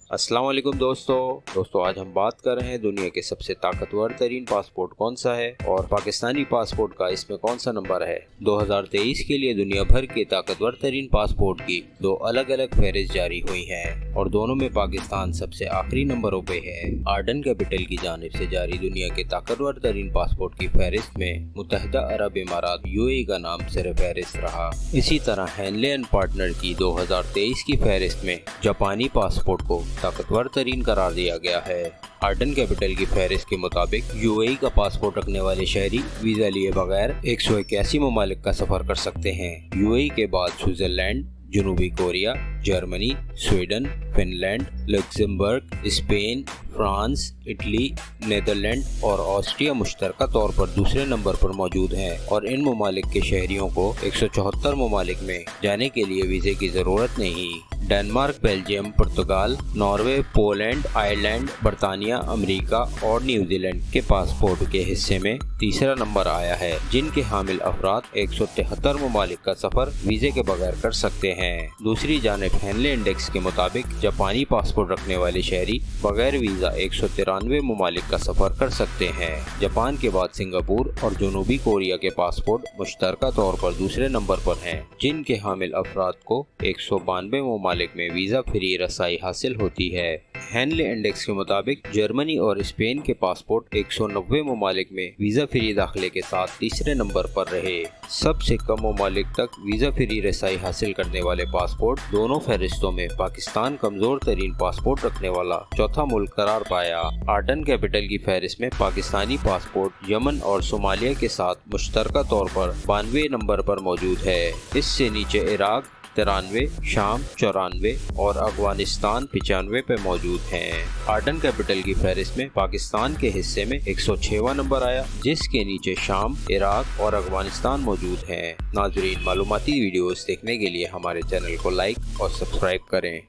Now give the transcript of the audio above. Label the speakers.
Speaker 1: अस्सलाम वालेकुम दोस्तों आज हम बात कर रहे हैं दुनिया के सबसे ताकतवर तरीन पासपोर्ट कौन सा है और पाकिस्तानी पासपोर्ट का इसमें कौन सा नंबर है। 2023 के लिए दुनिया भर के ताकतवर तरीन पासपोर्ट की दो अलग अलग फहरिस्त जारी हुई हैं और दोनों में पाकिस्तान सबसे आखिरी नंबरों पे है। आर्डन कैपिटल की जानिब से जारी दुनिया के ताकतवर तरीन पासपोर्ट की फहरिस्त में मुत्तहिदा अरब इमारात UAE का नाम सिर फहरिस्त रहा। इसी तरह हेनले एंड पार्टनर की 2023 की फहरिस्त में जापानी पासपोर्ट को ताकतवर तरीन करार दिया गया है। आर्डन कैपिटल की फहरिस्त के मुताबिक UAE का पासपोर्ट रखने वाले शहरी वीजा लिए बगैर 181 ममालिक का सफर कर सकते हैं। UAE के बाद स्विट्जरलैंड, जनूबी Korea, Germany, Sweden, Finland, Luxembourg, Spain, France, Italy, Netherland और ऑस्ट्रिया मुश्तरका तौर पर दूसरे नंबर पर मौजूद हैं और इन ममालिक के शहरियों को 174 ममालिक में जाने के लिए वीज़े की ज़रूरत नहीं। डेनमार्क, बेल्जियम, पुर्तगाल, नॉर्वे, पोलैंड, आयरलैंड, बरतानिया, अमेरिका और न्यूजीलैंड के पासपोर्ट के हिस्से में तीसरा नंबर आया है, जिनके हामिल अफराद 173 ममालिक का सफर वीज़े के बगैर कर सकते हैं। दूसरी जानिब हेनले इंडेक्स के मुताबिक जापानी पासपोर्ट रखने वाले शहरी बगैर वीज़ा 193 ममालिक का सफर कर सकते हैं। जापान के बाद सिंगापुर और जनूबी कोरिया के पासपोर्ट मुश्तरका तौर पर दूसरे नंबर पर हैं, जिनके हामिल अफराद को 192 ममालिक में वीज़ा फ्री रसाई हासिल होती है। हेनले इंडेक्स के मुताबिक जर्मनी और स्पेन के पासपोर्ट 190 ममालिक में वीज़ा फ्री दाखिले के साथ तीसरे नंबर पर रहे। सबसे कम ममालिक तक वीज़ा फ्री रसाई हासिल करने वाले पासपोर्ट दोनों फहरिस्तों में पाकिस्तान कमज़ोर तरीन पासपोर्ट रखने वाला चौथा मुल्क करार पाया। आर्डन कैपिटल की फहरिस्त में पाकिस्तानी पासपोर्ट यमन और सोमालिया के साथ मुश्तरका तौर पर 92 नंबर पर मौजूद है। इससे नीचे इराक 93, शाम 94 और अफगानिस्तान 95 पे मौजूद हैं। आर्डन कैपिटल की फहरिस्त में पाकिस्तान के हिस्से में 106वां नंबर आया, जिसके नीचे शाम, इराक और अफगानिस्तान मौजूद हैं। नाज़रीन, मालूमाती वीडियोस देखने के लिए हमारे चैनल को लाइक और सब्सक्राइब करें।